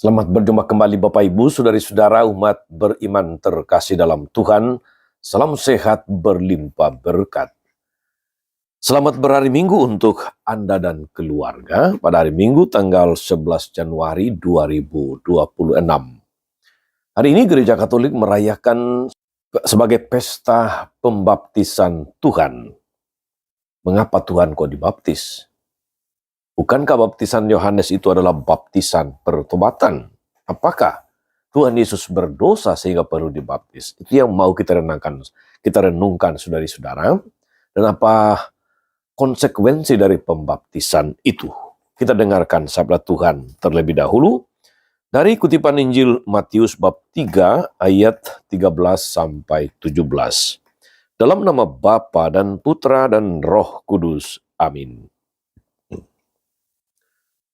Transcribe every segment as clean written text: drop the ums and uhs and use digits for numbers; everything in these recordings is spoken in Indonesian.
Selamat berjumpa kembali Bapak Ibu, saudari-saudara umat beriman terkasih dalam Tuhan. Salam sehat berlimpah berkat. Selamat berhari Minggu untuk Anda dan keluarga pada hari Minggu tanggal 11 Januari 2026. Hari ini Gereja Katolik merayakan sebagai pesta pembaptisan Tuhan. Mengapa Tuhan kok dibaptis? Bukankah baptisan Yohanes itu adalah baptisan pertobatan? Apakah Tuhan Yesus berdosa sehingga perlu dibaptis? Itu yang mau kita renungkan saudari-saudara. Dan apa konsekuensi dari pembaptisan itu? Kita dengarkan sabda Tuhan terlebih dahulu dari kutipan Injil Matius bab 3 ayat 13 sampai 17. Dalam nama Bapa dan Putra dan Roh Kudus. Amin.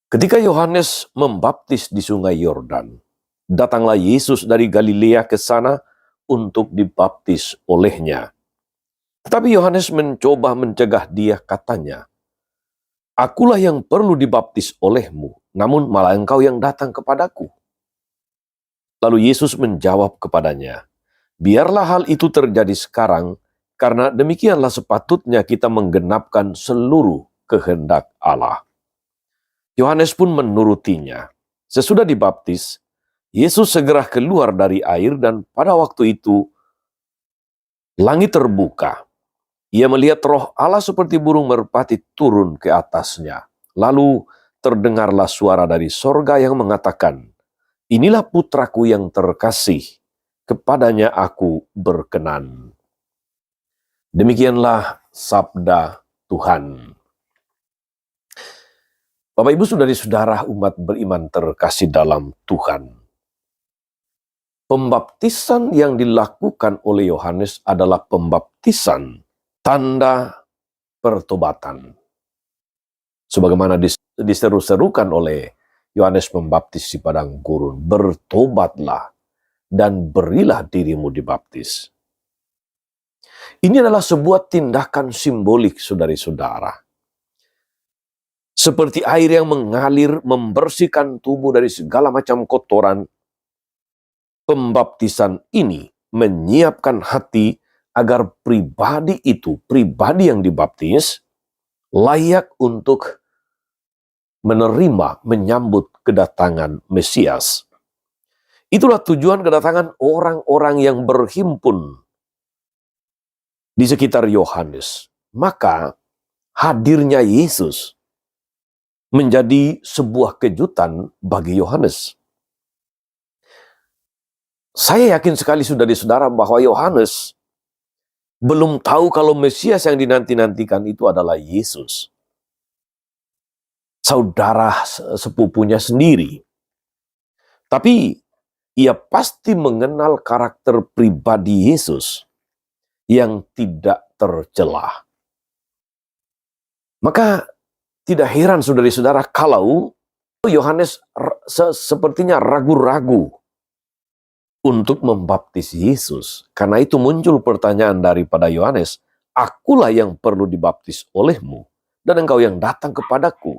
Ketika Yohanes membaptis di sungai Yordan, datanglah Yesus dari Galilea ke sana untuk dibaptis olehnya. Tetapi Yohanes mencoba mencegah dia, katanya, "Akulah yang perlu dibaptis olehmu, namun malah engkau yang datang kepadaku." Lalu Yesus menjawab kepadanya, "Biarlah hal itu terjadi sekarang, karena demikianlah sepatutnya kita menggenapkan seluruh kehendak Allah." Yohanes pun menurutinya. Sesudah dibaptis, Yesus segera keluar dari air dan pada waktu itu langit terbuka. Ia melihat Roh Allah seperti burung merpati turun ke atasnya. Lalu terdengarlah suara dari sorga yang mengatakan, "Inilah putraku yang terkasih, kepadanya aku berkenan." Demikianlah sabda Tuhan. Bapak Ibu saudari-saudara umat beriman terkasih dalam Tuhan. Pembaptisan yang dilakukan oleh Yohanes adalah pembaptisan tanda pertobatan. Sebagaimana diseru-serukan oleh Yohanes Pembaptis di padang gurun, "Bertobatlah dan berilah dirimu dibaptis." Ini adalah sebuah tindakan simbolik saudari-saudara. Seperti air yang mengalir membersihkan tubuh dari segala macam kotoran, pembaptisan ini menyiapkan hati agar pribadi yang dibaptis, layak untuk menyambut kedatangan Mesias. Itulah tujuan kedatangan orang-orang yang berhimpun di sekitar Yohanes. Maka hadirnya Yesus menjadi sebuah kejutan bagi Yohanes. Saya yakin sekali saudari-saudara bahwa Yohanes belum tahu kalau Mesias yang dinanti-nantikan itu adalah Yesus, saudara sepupunya sendiri. Tapi ia pasti mengenal karakter pribadi Yesus yang tidak tercelah. Maka tidak heran saudari-saudara kalau Yohanes sepertinya ragu-ragu untuk membaptis Yesus. Karena itu muncul pertanyaan daripada Yohanes, "Akulah yang perlu dibaptis olehmu, dan engkau yang datang kepadaku."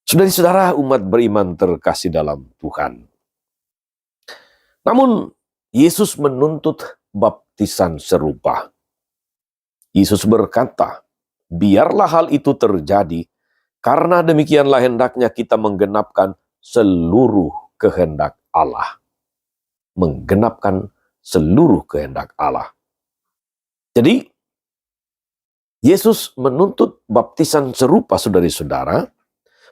Saudari-saudara umat beriman terkasih dalam Tuhan. Namun Yesus menuntut baptisan serupa. Yesus berkata, "Biarlah hal itu terjadi, karena demikianlah hendaknya kita menggenapkan seluruh kehendak Allah." Menggenapkan seluruh kehendak Allah. Jadi, Yesus menuntut baptisan serupa saudari-saudara,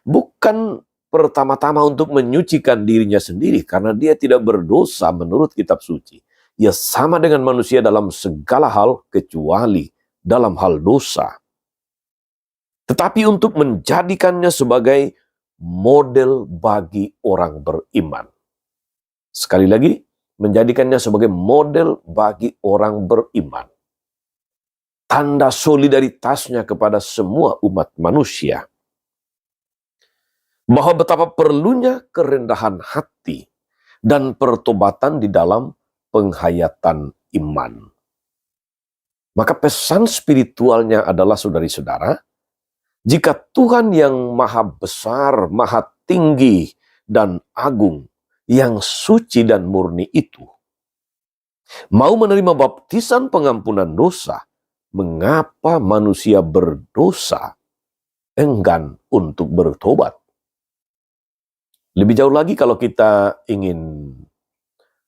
bukan pertama-tama untuk menyucikan dirinya sendiri, karena dia tidak berdosa menurut kitab suci. Ia sama dengan manusia dalam segala hal, kecuali dalam hal dosa. Tetapi untuk menjadikannya sebagai model bagi orang beriman. Sekali lagi, menjadikannya sebagai model bagi orang beriman. Tanda solidaritasnya kepada semua umat manusia. Bahwa betapa perlunya kerendahan hati dan pertobatan di dalam penghayatan iman. Maka pesan spiritualnya adalah saudari-saudara, jika Tuhan yang maha besar, maha tinggi dan agung, yang suci dan murni itu, mau menerima baptisan pengampunan dosa, mengapa manusia berdosa enggan untuk bertobat? Lebih jauh lagi kalau kita ingin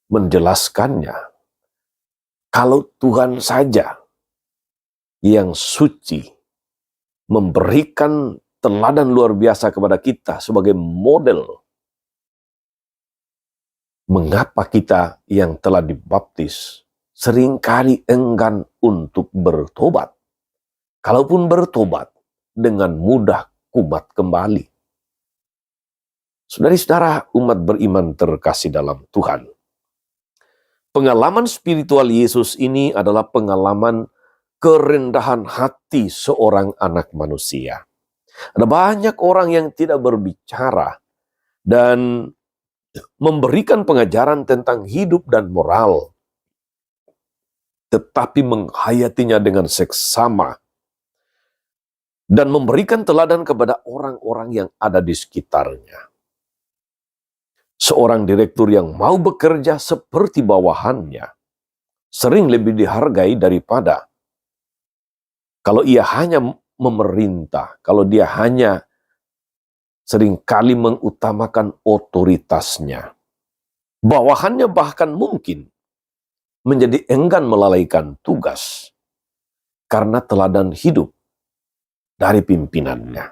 menjelaskannya, kalau Tuhan saja yang suci memberikan teladan luar biasa kepada kita sebagai model, mengapa kita yang telah dibaptis seringkali enggan untuk bertobat? Kalaupun bertobat, dengan mudah kumat kembali. Saudara-saudara umat beriman terkasih dalam Tuhan, pengalaman spiritual Yesus ini adalah pengalaman kerendahan hati seorang anak manusia. Ada banyak orang yang tidak berbicara dan memberikan pengajaran tentang hidup dan moral, tetapi menghayatinya dengan seksama dan memberikan teladan kepada orang-orang yang ada di sekitarnya. Seorang direktur yang mau bekerja seperti bawahannya sering lebih dihargai daripada kalau ia hanya memerintah, kalau dia hanya seringkali mengutamakan otoritasnya. Bawahannya bahkan mungkin menjadi enggan melalaikan tugas karena teladan hidup dari pimpinannya.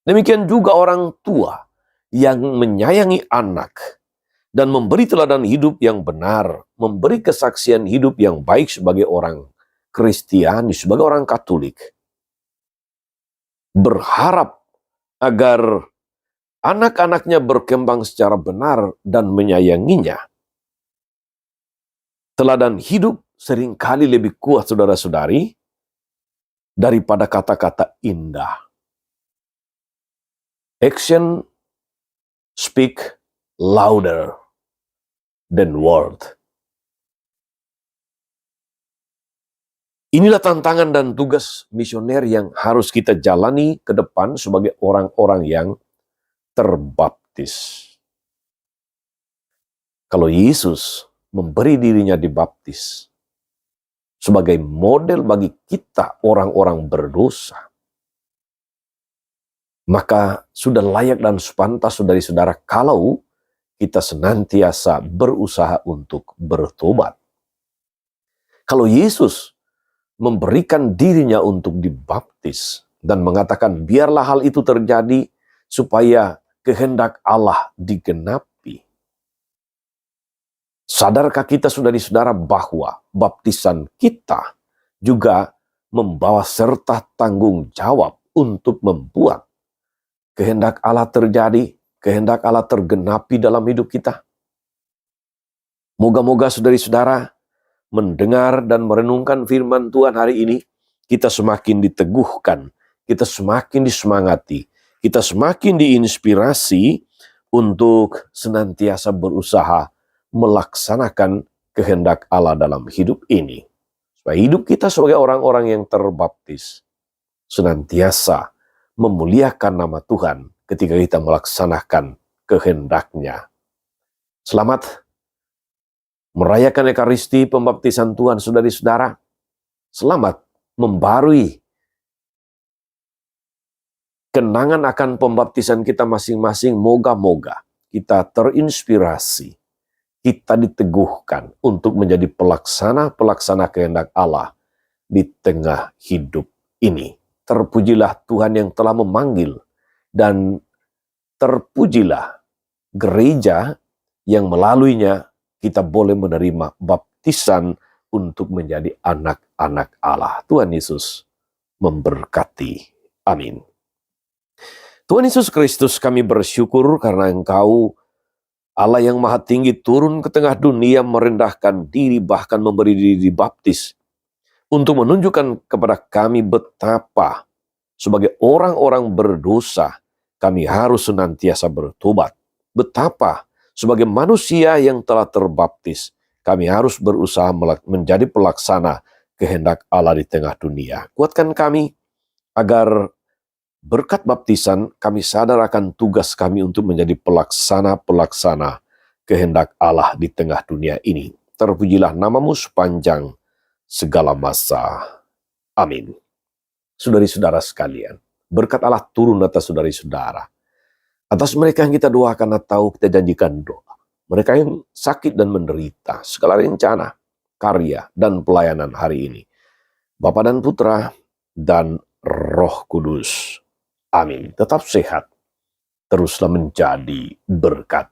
Demikian juga orang tua yang menyayangi anak dan memberi teladan hidup yang benar, memberi kesaksian hidup yang baik sebagai orang Kristiani, sebagai orang Katolik, berharap agar anak-anaknya berkembang secara benar dan menyayanginya. Teladan hidup seringkali lebih kuat, saudara-saudari, daripada kata-kata indah. Action speak louder than word. Inilah tantangan dan tugas misioner yang harus kita jalani ke depan sebagai orang-orang yang terbaptis. Kalau Yesus memberi dirinya dibaptis sebagai model bagi kita orang-orang berdosa, maka sudah layak dan sepantas, saudara-saudara, kalau kita senantiasa berusaha untuk bertobat. Kalau Yesus memberikan dirinya untuk dibaptis dan mengatakan biarlah hal itu terjadi supaya kehendak Allah digenapi. Sadarkah kita, saudara-saudara, bahwa baptisan kita juga membawa serta tanggung jawab untuk membuat kehendak Allah terjadi, kehendak Allah tergenapi dalam hidup kita? Moga-moga saudari-saudara mendengar dan merenungkan firman Tuhan hari ini, kita semakin diteguhkan, kita semakin disemangati, kita semakin diinspirasi untuk senantiasa berusaha melaksanakan kehendak Allah dalam hidup ini. Supaya hidup kita sebagai orang-orang yang terbaptis senantiasa memuliakan nama Tuhan ketika kita melaksanakan kehendak-Nya. Selamat merayakan Ekaristi pembaptisan Tuhan, saudari-saudara. Selamat membarui kenangan akan pembaptisan kita masing-masing. Moga-moga kita terinspirasi, kita diteguhkan untuk menjadi pelaksana kehendak Allah di tengah hidup ini. Terpujilah Tuhan yang telah memanggil, dan terpujilah gereja yang melaluinya kita boleh menerima baptisan untuk menjadi anak-anak Allah. Tuhan Yesus memberkati. Amin. Tuhan Yesus Kristus, kami bersyukur karena Engkau, Allah yang Maha Tinggi, turun ke tengah dunia, merendahkan diri, bahkan memberi diri dibaptis, untuk menunjukkan kepada kami betapa sebagai orang-orang berdosa kami harus senantiasa bertobat. Betapa sebagai manusia yang telah terbaptis kami harus berusaha menjadi pelaksana kehendak Allah di tengah dunia. Kuatkan kami agar Berkat baptisan, kami sadar akan tugas kami untuk menjadi pelaksana-pelaksana kehendak Allah di tengah dunia ini. Terpujilah namamu sepanjang segala masa. Amin. Saudari-saudara sekalian, berkat Allah turun atas saudari-saudara. Atas mereka yang kita doakan atau kita janjikan doa. Mereka yang sakit dan menderita, segala rencana, karya, dan pelayanan hari ini. Bapa dan Putra, dan Roh Kudus. Amin. Tetap sehat, teruslah menjadi berkat.